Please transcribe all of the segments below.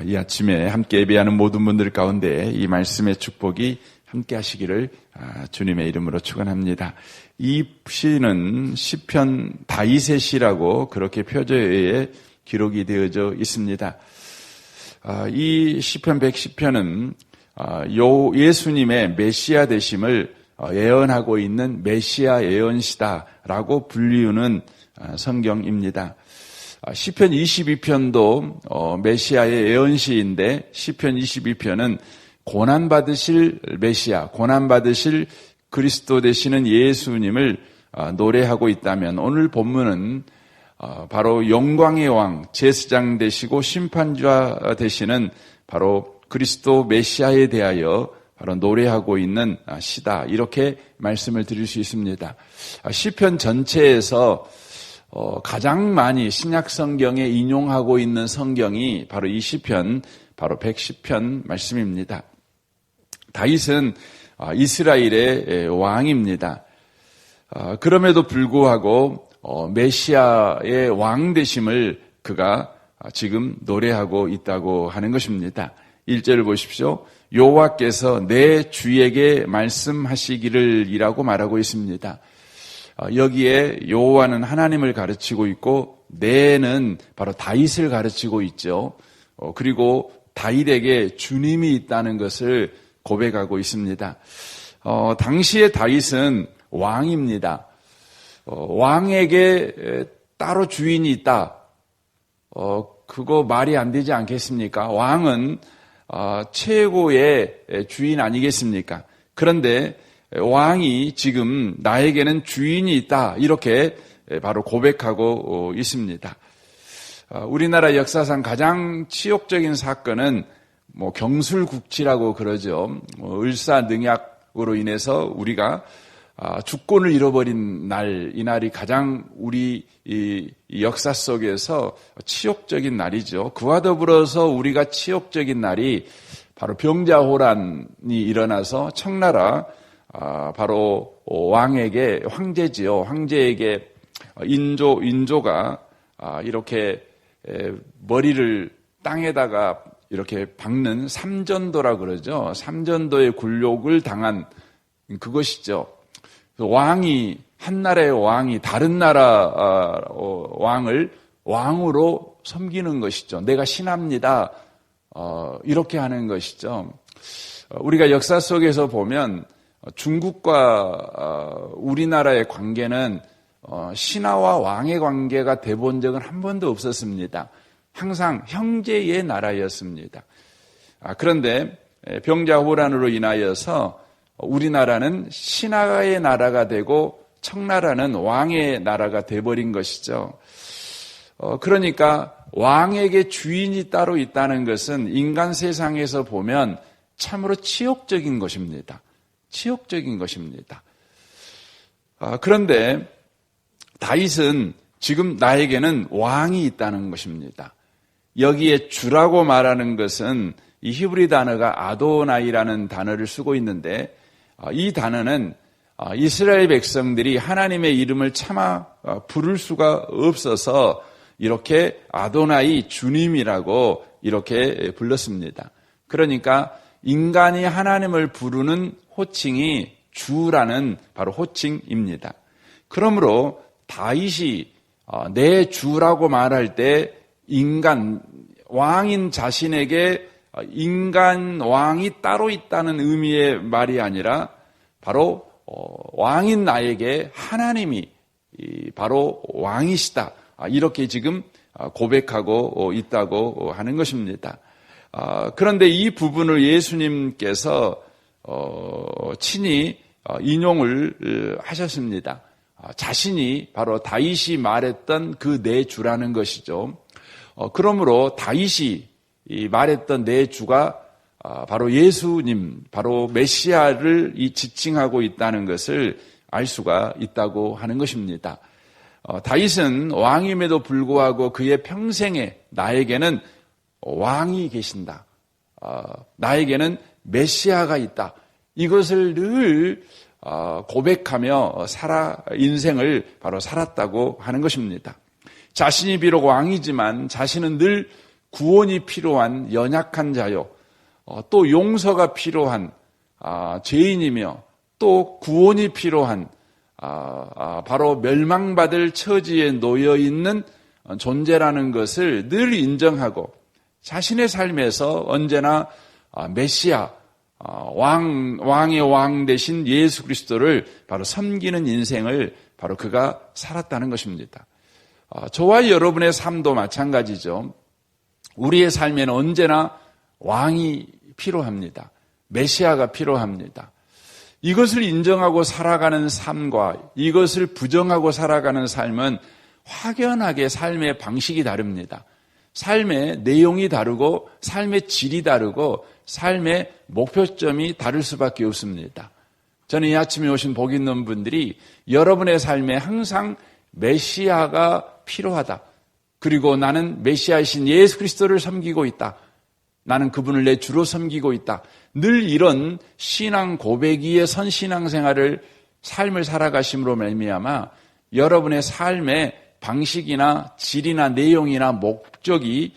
이 아침에 함께 예배하는 모든 분들 가운데 이 말씀의 축복이 함께 하시기를 주님의 이름으로 축원합니다. 이 시는 시편 다윗의 시라고 그렇게 표제에 기록이 되어져 있습니다. 이 시편 110편은 예수님의 메시아 되심을 예언하고 있는 메시아 예언시다라고 불리우는 성경입니다. 시편 22편도 메시아의 예언시인데 시편 22편은 고난받으실 메시아, 고난받으실 그리스도 되시는 예수님을 노래하고 있다면 오늘 본문은 바로 영광의 왕, 제사장 되시고 심판자 되시는 바로 그리스도 메시아에 대하여 바로 노래하고 있는 시다. 이렇게 말씀을 드릴 수 있습니다. 시편 전체에서 가장 많이 신약 성경에 인용하고 있는 성경이 바로 이 시편, 바로 110편 말씀입니다. 다윗은 이스라엘의 왕입니다. 그럼에도 불구하고 메시아의 왕 되심을 그가 지금 노래하고 있다고 하는 것입니다. 1절을 보십시오. 여호와께서 내 주에게 말씀하시기를 이라고 말하고 있습니다. 여기에 여호와는 하나님을 가르치고 있고 내는 바로 다윗을 가르치고 있죠. 그리고 다윗에게 주님이 있다는 것을 고백하고 있습니다. 당시의 다윗은 왕입니다. 왕에게 따로 주인이 있다. 그거 말이 안 되지 않겠습니까? 왕은 최고의 주인 아니겠습니까? 그런데 왕이 지금 나에게는 주인이 있다. 이렇게 바로 고백하고 있습니다. 우리나라 역사상 가장 치욕적인 사건은 경술국치라고 그러죠. 을사늑약으로 인해서 우리가 주권을 잃어버린 날, 이 날이 가장 우리 이 역사 속에서 치욕적인 날이죠. 그와 더불어서 우리가 치욕적인 날이 바로 병자호란이 일어나서 청나라 바로 왕에게 황제지요. 황제에게 인조가 이렇게 머리를 땅에다가 이렇게 박는 삼전도라 그러죠. 삼전도의 굴욕을 당한 그것이죠. 왕이 한 나라의 왕이 다른 나라 왕을 왕으로 섬기는 것이죠. 내가 신합니다. 이렇게 하는 것이죠. 우리가 역사 속에서 보면 중국과 우리나라의 관계는 신하와 왕의 관계가 돼본 적은 한 번도 없었습니다. 항상 형제의 나라였습니다. 그런데 병자호란으로 인하여서 우리나라는 신하의 나라가 되고 청나라는 왕의 나라가 돼버린 것이죠. 그러니까 왕에게 주인이 따로 있다는 것은 인간 세상에서 보면 참으로 치욕적인 것입니다. 치욕적인 것입니다. 그런데 다윗은 지금 나에게는 왕이 있다는 것입니다. 여기에 주라고 말하는 것은 이 히브리 단어가 아도나이라는 단어를 쓰고 있는데 이 단어는 이스라엘 백성들이 하나님의 이름을 차마 부를 수가 없어서 이렇게 아도나이 주님이라고 이렇게 불렀습니다. 그러니까 인간이 하나님을 부르는 호칭이 주라는 바로 호칭입니다. 그러므로 다윗이 내 주라고 말할 때 인간 왕인 자신에게 인간 왕이 따로 있다는 의미의 말이 아니라 바로 왕인 나에게 하나님이 바로 왕이시다. 이렇게 지금 고백하고 있다고 하는 것입니다. 그런데 이 부분을 예수님께서 친히 인용을 하셨습니다. 자신이 바로 다윗이 말했던 그 내 주라는 것이죠. 그러므로 다윗이 말했던 내 주가 바로 예수님, 바로 메시아를 지칭하고 있다는 것을 알 수가 있다고 하는 것입니다. 다윗은 왕임에도 불구하고 그의 평생에 나에게는 왕이 계신다. 나에게는 메시아가 있다. 이것을 늘 고백하며 인생을 바로 살았다고 하는 것입니다. 자신이 비록 왕이지만 자신은 늘 구원이 필요한 연약한 자요, 또 용서가 필요한 죄인이며 또 구원이 필요한 바로 멸망받을 처지에 놓여 있는 존재라는 것을 늘 인정하고 자신의 삶에서 언제나 메시아, 왕의 왕 되신 예수 그리스도를 바로 섬기는 인생을 바로 그가 살았다는 것입니다. 저와 여러분의 삶도 마찬가지죠. 우리의 삶에는 언제나 왕이 필요합니다. 메시아가 필요합니다. 이것을 인정하고 살아가는 삶과 이것을 부정하고 살아가는 삶은 확연하게 삶의 방식이 다릅니다. 삶의 내용이 다르고 삶의 질이 다르고 삶의 목표점이 다를 수밖에 없습니다. 저는 이 아침에 오신 복 있는 분들이 여러분의 삶에 항상 메시아가 필요하다. 그리고 나는 메시아이신 예수 그리스도를 섬기고 있다. 나는 그분을 내 주로 섬기고 있다. 늘 이런 신앙 고백이의 선신앙생활을 삶을 살아가심으로 말미암아 여러분의 삶의 방식이나 질이나 내용이나 목적이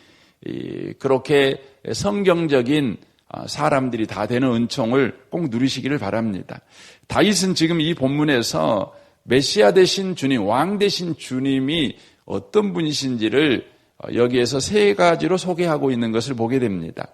그렇게 성경적인 사람들이 다 되는 은총을 꼭 누리시기를 바랍니다. 다윗은 지금 이 본문에서 메시아 되신 주님, 왕 되신 주님이 어떤 분이신지를 여기에서 세 가지로 소개하고 있는 것을 보게 됩니다.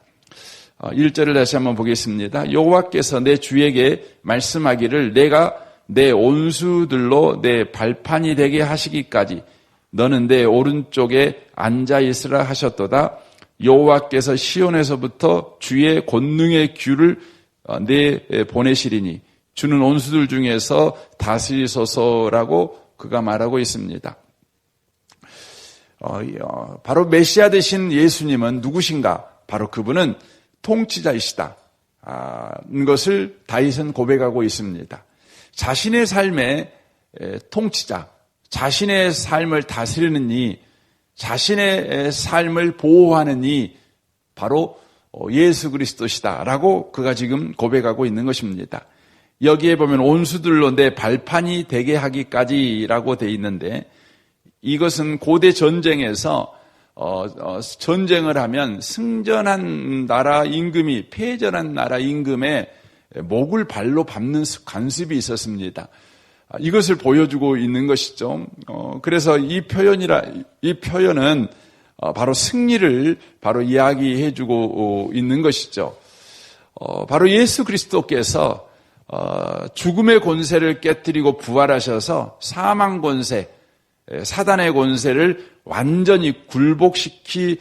1절을 다시 한번 보겠습니다. 여호와께서 내 주에게 말씀하기를 내가 내 온수들로 내 발판이 되게 하시기까지 너는 내 오른쪽에 앉아 있으라 하셨도다. 여호와께서 시온에서부터 주의 권능의 규를 내 보내시리니 주는 온수들 중에서 다스리소서라고 그가 말하고 있습니다. 바로 메시아 되신 예수님은 누구신가? 바로 그분은 통치자이시다. 것을 다윗은 고백하고 있습니다. 자신의 삶의 통치자, 자신의 삶을 다스리는 이, 자신의 삶을 보호하는 이 바로 예수 그리스도시다라고 그가 지금 고백하고 있는 것입니다. 여기에 보면 온수들로 내 발판이 되게 하기까지라고 돼 있는데 이것은 고대 전쟁에서 전쟁을 하면 승전한 나라 임금이 패전한 나라 임금의 목을 발로 밟는 관습이 있었습니다. 이것을 보여주고 있는 것이죠. 그래서 이 표현은 바로 승리를 바로 이야기해주고 있는 것이죠. 바로 예수 그리스도께서 죽음의 권세를 깨뜨리고 부활하셔서 사망 권세, 사단의 권세를 완전히 굴복시킬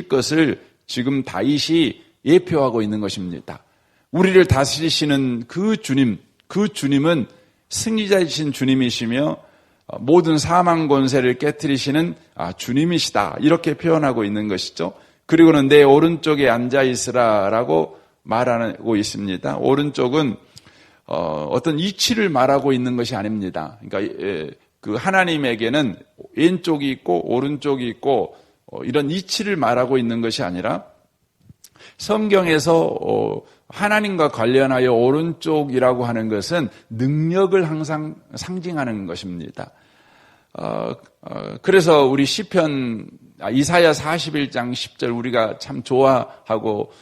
것을 지금 다윗이 예표하고 있는 것입니다. 우리를 다스리시는 그 주님은 승리자이신 주님이시며 모든 사망 권세를 깨뜨리시는 주님이시다. 이렇게 표현하고 있는 것이죠. 그리고는 내 오른쪽에 앉아 있으라라고 말하고 있습니다. 오른쪽은 어떤 이치를 말하고 있는 것이 아닙니다. 그러니까 그 하나님에게는 왼쪽이 있고 오른쪽이 있고 이런 이치를 말하고 있는 것이 아니라 성경에서 하나님과 관련하여 오른쪽이라고 하는 것은 능력을 항상 상징하는 것입니다. 그래서 우리 시편 이사야 41장 10절 우리가 참 좋아하고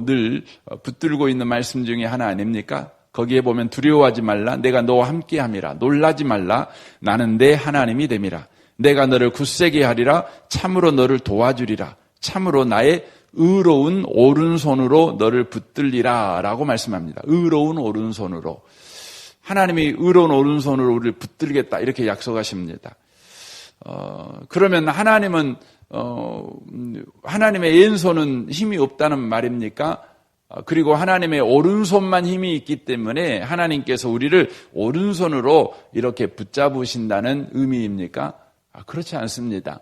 늘 붙들고 있는 말씀 중에 하나 아닙니까? 거기에 보면 두려워하지 말라. 내가 너와 함께함이라. 놀라지 말라. 나는 내 하나님이 됨이라. 내가 너를 굳세게 하리라. 참으로 너를 도와주리라. 참으로 나의 의로운 오른손으로 너를 붙들리라 라고 말씀합니다. 의로운 오른손으로. 하나님이 의로운 오른손으로 우리를 붙들겠다 이렇게 약속하십니다. 그러면 하나님은 하나님의 왼손은 힘이 없다는 말입니까? 그리고 하나님의 오른손만 힘이 있기 때문에 하나님께서 우리를 오른손으로 이렇게 붙잡으신다는 의미입니까? 그렇지 않습니다.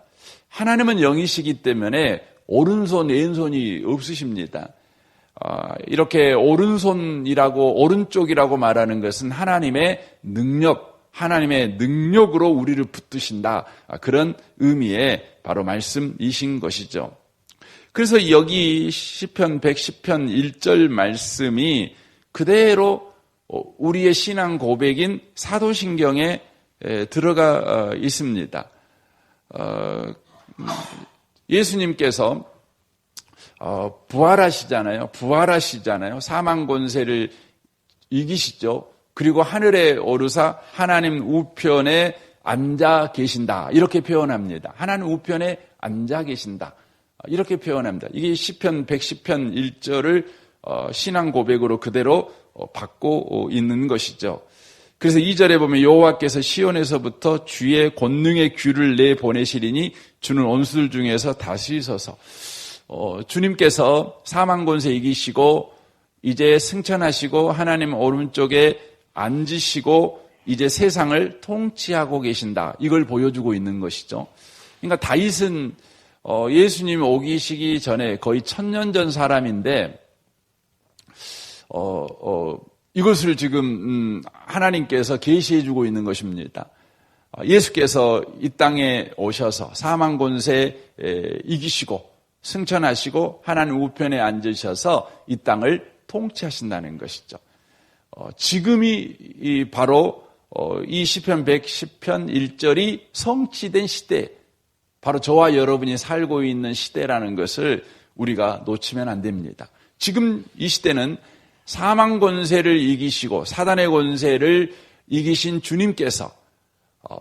하나님은 영이시기 때문에 오른손, 왼손이 없으십니다. 이렇게 오른손이라고 오른쪽이라고 말하는 것은 하나님의 능력, 하나님의 능력으로 우리를 붙드신다. 그런 의미의 바로 말씀이신 것이죠. 그래서 여기 시편 110편 1절 말씀이 그대로 우리의 신앙 고백인 사도신경에 들어가 있습니다. 예수님께서 부활하시잖아요. 사망 권세를 이기시죠. 그리고 하늘에 오르사 하나님 우편에 앉아 계신다. 이렇게 표현합니다. 하나님 우편에 앉아 계신다. 이렇게 표현합니다. 이게 시편 110편 1절을 신앙 고백으로 그대로 받고 있는 것이죠. 그래서 2절에 보면 여호와께서 시온에서부터 주의 권능의 귀를 내보내시리니 주는 원수들 중에서 다스리소서. 주님께서 사망 권세 이기시고 이제 승천하시고 하나님 오른쪽에 앉으시고 이제 세상을 통치하고 계신다. 이걸 보여주고 있는 것이죠. 그러니까 다윗은 예수님 오기시기 전에 거의 1000년 전 사람인데 이것을 지금 하나님께서 계시해 주고 있는 것입니다. 예수께서 이 땅에 오셔서 사망 권세 이기시고 승천하시고 하나님 우편에 앉으셔서 이 땅을 통치하신다는 것이죠. 지금이 바로 이 시편 110편 1절이 성취된 시대, 바로 저와 여러분이 살고 있는 시대라는 것을 우리가 놓치면 안 됩니다. 지금 이 시대는 사망 권세를 이기시고 사단의 권세를 이기신 주님께서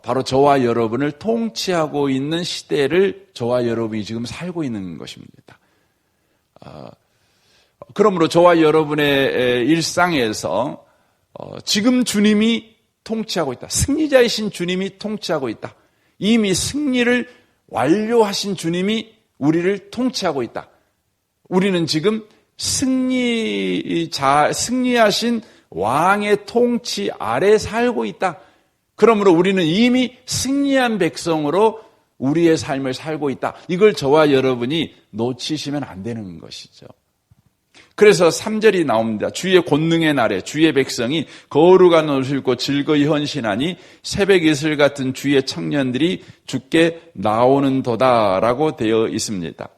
바로 저와 여러분을 통치하고 있는 시대를 저와 여러분이 지금 살고 있는 것입니다. 그러므로 저와 여러분의 일상에서 지금 주님이 통치하고 있다. 승리자이신 주님이 통치하고 있다. 이미 승리를 완료하신 주님이 우리를 통치하고 있다. 우리는 지금 승리하신 왕의 통치 아래 살고 있다. 그러므로 우리는 이미 승리한 백성으로 우리의 삶을 살고 있다. 이걸 저와 여러분이 놓치시면 안 되는 것이죠. 그래서 3절이 나옵니다. 주의 권능의 날에 주의 백성이 거룩한 옷을 입고 즐거이 헌신하니 새벽 이슬 같은 주의 청년들이 주께 나오는도다라고 되어 있습니다.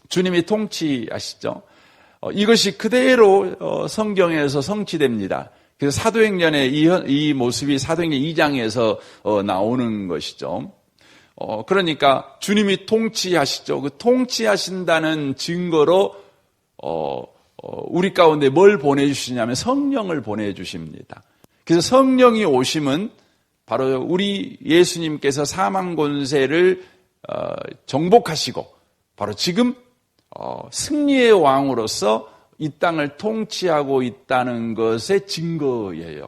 주님이 통치하시죠. 이것이 그대로 성경에서 성취됩니다. 그래서 사도행전의 이 모습이 사도행전 2장에서 나오는 것이죠. 그러니까 주님이 통치하시죠. 그 통치하신다는 증거로 우리 가운데 뭘 보내주시냐면 성령을 보내주십니다. 그래서 성령이 오심은 바로 우리 예수님께서 사망 권세를 정복하시고 바로 지금 승리의 왕으로서 이 땅을 통치하고 있다는 것의 증거예요.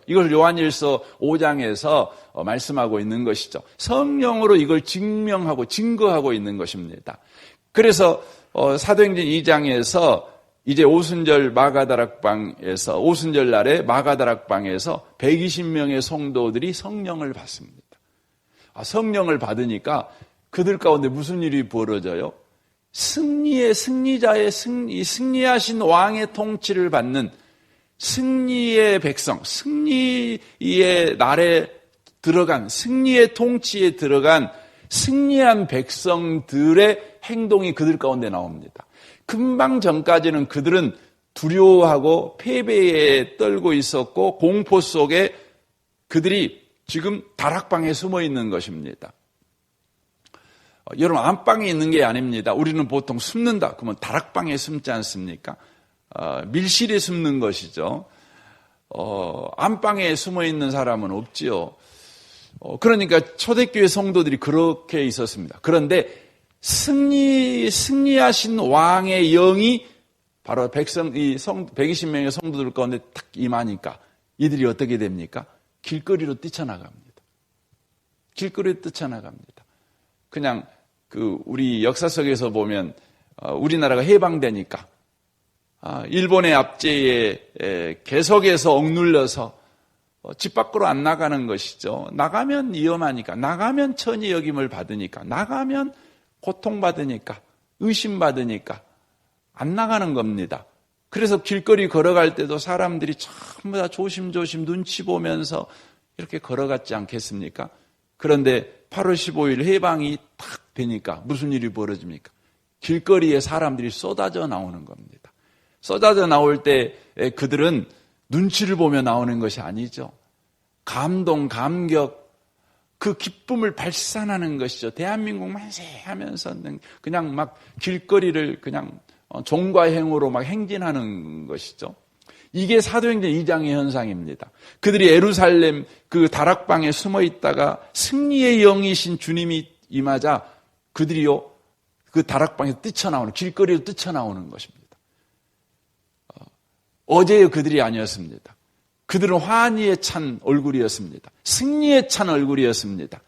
이걸 요한일서 5장에서 말씀하고 있는 것이죠. 성령으로 이걸 증명하고 증거하고 있는 것입니다. 그래서 사도행전 2장에서 이제 오순절 마가다락방에서 오순절 날에 마가다락방에서 120명의 성도들이 성령을 받습니다. 성령을 받으니까 그들 가운데 무슨 일이 벌어져요? 승리자의 승리하신 왕의 통치를 받는 승리의 백성, 승리의 날에 들어간, 승리의 통치에 들어간 승리한 백성들의 행동이 그들 가운데 나옵니다. 금방 전까지는 그들은 두려워하고 패배에 떨고 있었고 공포 속에 그들이 지금 다락방에 숨어 있는 것입니다. 여러분, 안방에 있는 게 아닙니다. 우리는 보통 숨는다 그러면 다락방에 숨지 않습니까? 밀실에 숨는 것이죠. 안방에 숨어 있는 사람은 없지요. 그러니까 초대교회 성도들이 그렇게 있었습니다. 그런데 승리하신 왕의 영이 바로 120명의 성도들 가운데 딱 임하니까 이들이 어떻게 됩니까? 길거리로 뛰쳐나갑니다. 그냥 우리 역사 속에서 보면 우리나라가 해방되니까 일본의 압제에 계속해서 억눌려서 집 밖으로 안 나가는 것이죠. 나가면 위험하니까, 나가면 천히 여김을 받으니까, 나가면 고통받으니까, 의심받으니까 안 나가는 겁니다. 그래서 길거리 걸어갈 때도 사람들이 전부 다 조심조심 눈치 보면서 이렇게 걸어갔지 않겠습니까? 그런데 8월 15일 해방이 탁 되니까 무슨 일이 벌어집니까? 길거리에 사람들이 쏟아져 나오는 겁니다. 쏟아져 나올 때 그들은 눈치를 보며 나오는 것이 아니죠. 감동, 감격, 그 기쁨을 발산하는 것이죠. 대한민국 만세 하면서 그냥 막 길거리를 그냥 종과 행으로 막 행진하는 것이죠. 이게 사도행전 2장의 현상입니다. 그들이 예루살렘 그 다락방에 숨어 있다가 승리의 영이신 주님이 임하자 그들이요 그 다락방에서 뛰쳐나오는, 길거리로 뛰쳐나오는 것입니다. 어제의 그들이 아니었습니다. 그들은 환희에 찬 얼굴이었습니다. 승리에 찬 얼굴이었습니다.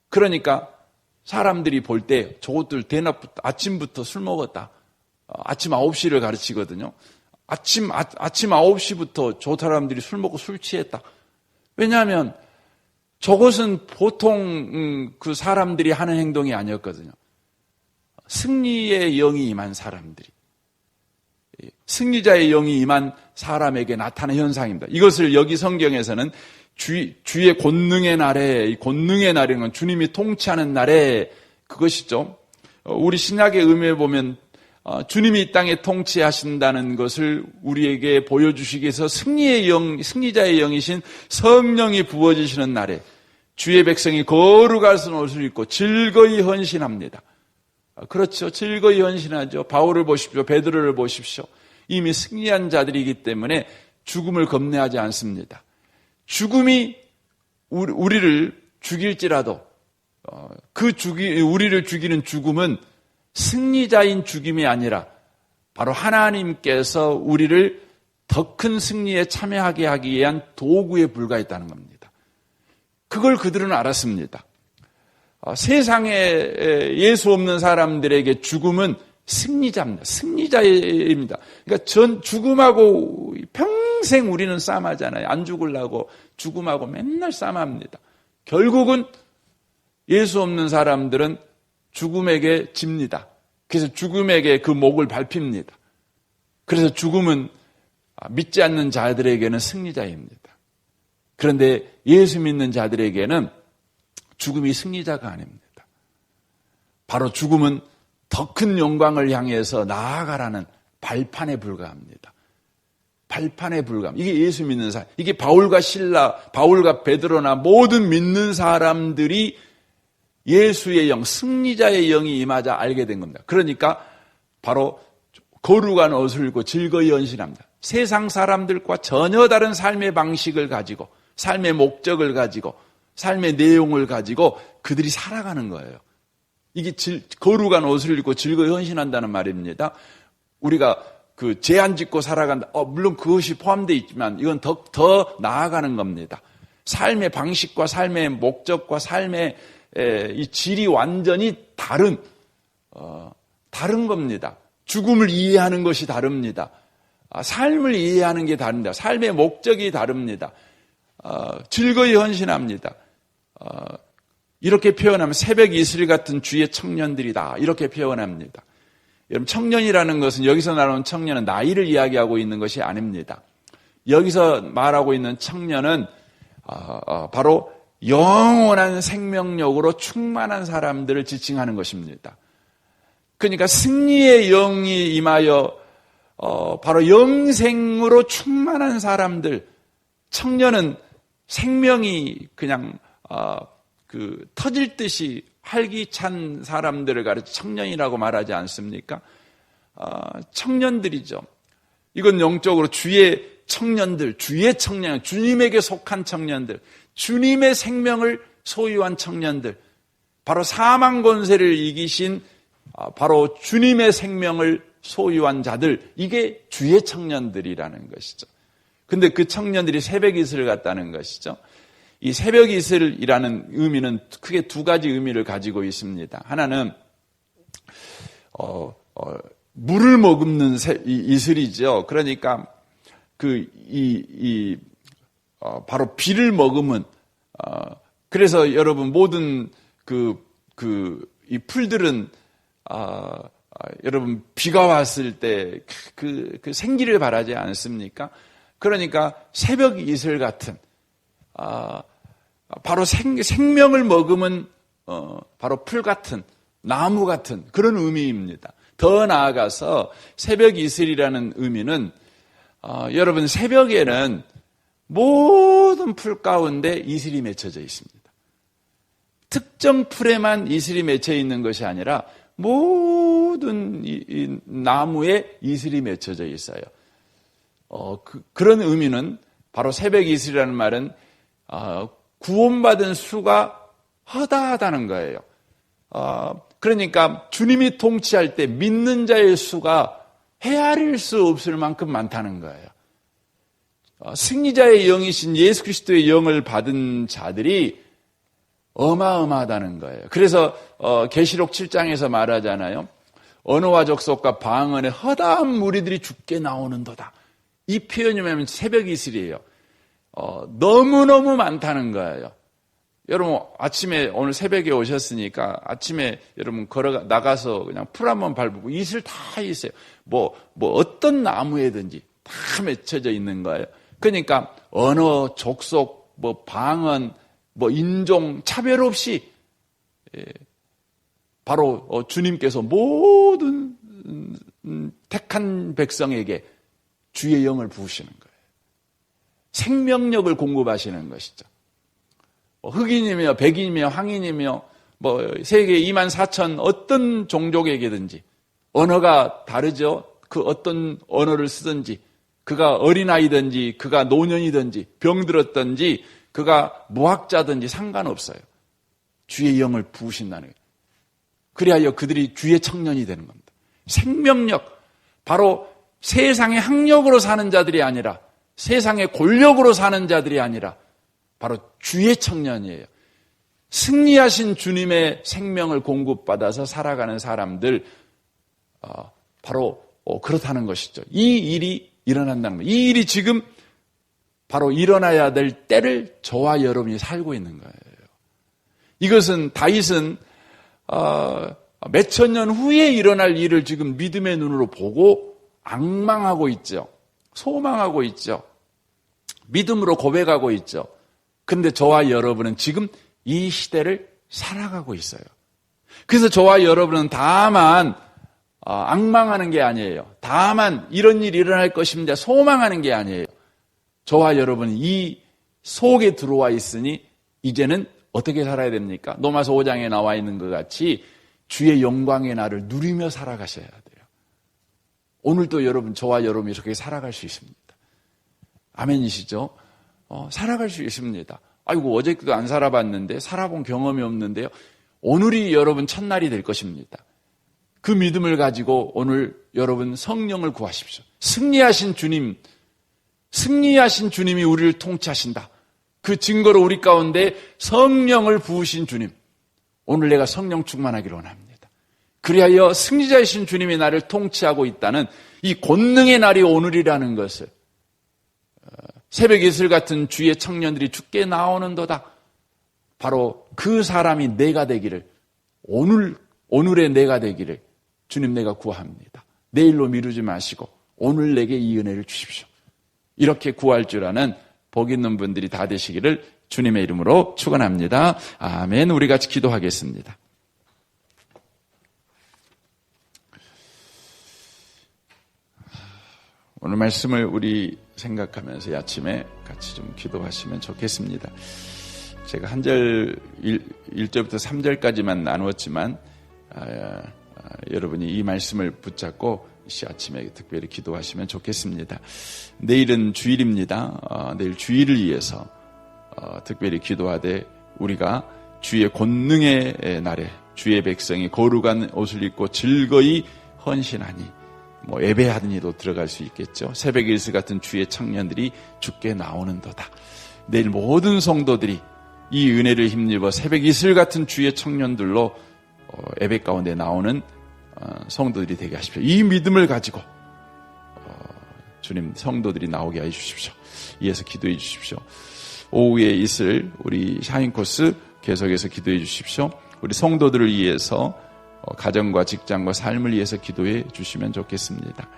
그러니까 사람들이 볼 때 저것들 대낮부터 아침부터 술 먹었다. 아침 9시를 가르치거든요. 아침 9시부터 저 사람들이 술 먹고 술 취했다. 왜냐하면 저것은 보통 그 사람들이 하는 행동이 아니었거든요. 승리의 영이 임한 사람들이, 승리자의 영이 임한 사람에게 나타나는 현상입니다. 이것을 여기 성경에서는 주의 권능의 날에, 이 권능의 날이라는 건 주님이 통치하는 날에 그것이죠. 우리 신약의 의미에 보면 주님이 이 땅에 통치하신다는 것을 우리에게 보여주시기 위해서 승리자의 영이신 성령이 부어지시는 날에 주의 백성이 거룩한 옷을 입고 즐거이 헌신합니다. 그렇죠. 즐거이 헌신하죠. 바울을 보십시오. 베드로를 보십시오. 이미 승리한 자들이기 때문에 죽음을 겁내하지 않습니다. 죽음이 우리를 죽일지라도 우리를 죽이는 죽음은 승리자인 죽임이 아니라 바로 하나님께서 우리를 더 큰 승리에 참여하게 하기 위한 도구에 불과했다는 겁니다. 그걸 그들은 알았습니다. 세상에 예수 없는 사람들에게 죽음은 승리자입니다. 승리자입니다. 그러니까 죽음하고 평생 우리는 싸움하잖아요. 안 죽으려고 죽음하고 맨날 싸움합니다. 결국은 예수 없는 사람들은 죽음에게 집니다. 그래서 죽음에게 그 목을 밟힙니다. 그래서 죽음은 믿지 않는 자들에게는 승리자입니다. 그런데 예수 믿는 자들에게는 죽음이 승리자가 아닙니다. 바로 죽음은 더 큰 영광을 향해서 나아가라는 발판에 불과합니다. 발판에 불과함. 이게 예수 믿는 사람. 이게 바울과 신라, 바울과 베드로나 모든 믿는 사람들이 예수의 영, 승리자의 영이 임하자 알게 된 겁니다. 그러니까 바로 거룩한 옷을 입고 즐거이 헌신합니다. 세상 사람들과 전혀 다른 삶의 방식을 가지고, 삶의 목적을 가지고, 삶의 내용을 가지고 그들이 살아가는 거예요. 이게 거룩한 옷을 입고 즐거이 헌신한다는 말입니다. 우리가 죄 안 짓고 살아간다. 물론 그것이 포함되어 있지만 이건 더 나아가는 겁니다. 삶의 방식과 삶의 목적과 삶의 이 질이 완전히 다른 겁니다. 죽음을 이해하는 것이 다릅니다. 삶을 이해하는 게 다릅니다. 삶의 목적이 다릅니다. 즐거이 헌신합니다. 이렇게 표현하면 새벽 이슬 같은 주의 청년들이다. 이렇게 표현합니다. 여러분, 청년이라는 것은 여기서 나오는 청년은 나이를 이야기하고 있는 것이 아닙니다. 여기서 말하고 있는 청년은 바로 영원한 생명력으로 충만한 사람들을 지칭하는 것입니다. 그러니까 승리의 영이 임하여 바로 영생으로 충만한 사람들, 청년은 생명이 그냥 터질 듯이 활기찬 사람들을 가르쳐 청년이라고 말하지 않습니까? 청년들이죠. 이건 영적으로 주의 청년들, 주님에게 속한 청년들, 주님의 생명을 소유한 청년들, 바로 사망 권세를 이기신 바로 주님의 생명을 소유한 자들, 이게 주의 청년들이라는 것이죠. 근데 그 청년들이 새벽 이슬을 갖다는 것이죠. 이 새벽 이슬이라는 의미는 크게 두 가지 의미를 가지고 있습니다. 하나는 물을 머금는 이슬이죠. 그러니까 바로 비를 머금은 그래서 여러분 모든 이 풀들은 여러분 비가 왔을 때 그 생기를 바라지 않습니까? 그러니까 새벽 이슬 같은 바로 생명을 머금은 바로 풀 같은 나무 같은 그런 의미입니다. 더 나아가서 새벽 이슬이라는 의미는 여러분 새벽에는 모든 풀 가운데 이슬이 맺혀져 있습니다. 특정 풀에만 이슬이 맺혀 있는 것이 아니라 모든 이 나무에 이슬이 맺혀져 있어요. 그런 의미는 바로 새벽 이슬이라는 말은 구원받은 수가 허다하다는 거예요. 그러니까 주님이 통치할 때 믿는 자의 수가 헤아릴 수 없을 만큼 많다는 거예요. 승리자의 영이신 예수 그리스도의 영을 받은 자들이 어마어마하다는 거예요. 그래서 계시록 7장에서 말하잖아요. 언어와 족속과 방언의 허다한 무리들이 죽게 나오는도다. 이 표현이면 새벽 이슬이에요. 너무너무 많다는 거예요. 여러분 아침에 오늘 새벽에 오셨으니까 아침에 여러분 나가서 그냥 풀 한번 밟고 이슬 다 있어요. 뭐 어떤 나무에든지 다 맺혀져 있는 거예요. 그러니까 언어, 족속, 방언, 인종 차별 없이 바로 주님께서 모든 택한 백성에게 주의 영을 부으시는 거예요. 생명력을 공급하시는 것이죠. 흑인이며 백인이며 황인이며 세계 2만 4천 어떤 종족에게든지 언어가 다르죠. 그 어떤 언어를 쓰든지 그가 어린아이든지 그가 노년이든지 병들었든지 그가 무학자든지 상관없어요. 주의 영을 부으신다는 거예요. 그리하여 그들이 주의 청년이 되는 겁니다. 생명력, 바로 세상의 학력으로 사는 자들이 아니라 세상의 권력으로 사는 자들이 아니라 바로 주의 청년이에요. 승리하신 주님의 생명을 공급받아서 살아가는 사람들, 바로 그렇다는 것이죠. 이 일이 일어난다는 거예요. 이 일이 지금 바로 일어나야 될 때를 저와 여러분이 살고 있는 거예요. 이것은 다윗은 몇천 년 후에 일어날 일을 지금 믿음의 눈으로 보고 앙망하고 있죠. 소망하고 있죠. 믿음으로 고백하고 있죠. 그런데 저와 여러분은 지금 이 시대를 살아가고 있어요. 그래서 저와 여러분은 다만 앙망하는 게 아니에요. 다만 이런 일이 일어날 것입니다. 소망하는 게 아니에요. 저와 여러분은 이 속에 들어와 있으니 이제는 어떻게 살아야 됩니까? 로마서 5장에 나와 있는 것 같이 주의 영광의 날을 누리며 살아가셔야 돼요. 오늘도 여러분, 저와 여러분이 이렇게 살아갈 수 있습니다. 아멘이시죠? 살아갈 수 있습니다. 아이고, 어제도 안 살아봤는데, 살아본 경험이 없는데요. 오늘이 여러분 첫날이 될 것입니다. 그 믿음을 가지고 오늘 여러분 성령을 구하십시오. 승리하신 주님이 우리를 통치하신다. 그 증거로 우리 가운데 성령을 부으신 주님. 오늘 내가 성령 충만하기를 원합니다. 그리하여 승리자이신 주님이 나를 통치하고 있다는 이 권능의 날이 오늘이라는 것을, 새벽 이슬 같은 주의 청년들이 죽게 나오는도다. 바로 그 사람이 내가 되기를, 오늘의 내가 되기를 주님 내가 구합니다. 내일로 미루지 마시고 오늘 내게 이 은혜를 주십시오. 이렇게 구할 줄 아는 복 있는 분들이 다 되시기를 주님의 이름으로 축원합니다. 아멘. 우리 같이 기도하겠습니다. 오늘 말씀을 우리 생각하면서 아침에 같이 좀 기도하시면 좋겠습니다. 제가 1절부터 3절까지만 나누었지만 여러분이 이 말씀을 붙잡고 이 아침에 특별히 기도하시면 좋겠습니다. 내일은 주일입니다. 내일 주일을 위해서 특별히 기도하되 우리가 주의 권능의 날에 주의 백성이 거룩한 옷을 입고 즐거이 헌신하니 예배하더니도 들어갈 수 있겠죠. 새벽 일스 같은 주의 청년들이 주께 나오는도다. 내일 모든 성도들이 이 은혜를 힘입어 새벽 이슬 같은 주의 청년들로 예배 가운데 나오는 성도들이 되게 하십시오. 이 믿음을 가지고 주님 성도들이 나오게 해주십시오. 이에서 기도해 주십시오. 오후에 있을 우리 샤인 코스 계속해서 기도해 주십시오. 우리 성도들을 위해서 가정과 직장과 삶을 위해서 기도해 주시면 좋겠습니다.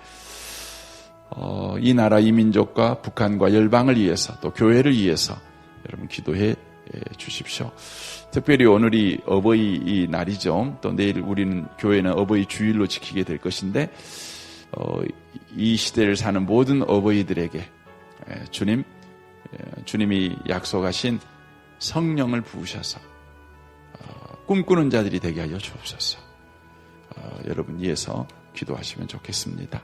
이 나라 이 민족과 북한과 열방을 위해서 또 교회를 위해서 여러분 기도해 주십시오. 특별히 오늘이 어버이 날이죠. 또 내일 우리는 교회는 어버이 주일로 지키게 될 것인데 이 시대를 사는 모든 어버이들에게 주님이 약속하신 성령을 부으셔서 꿈꾸는 자들이 되게 하여 주옵소서. 여러분 위해서 기도하시면 좋겠습니다.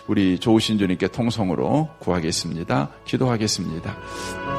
우리 좋으신 주님께 통성으로 구하겠습니다. 기도하겠습니다.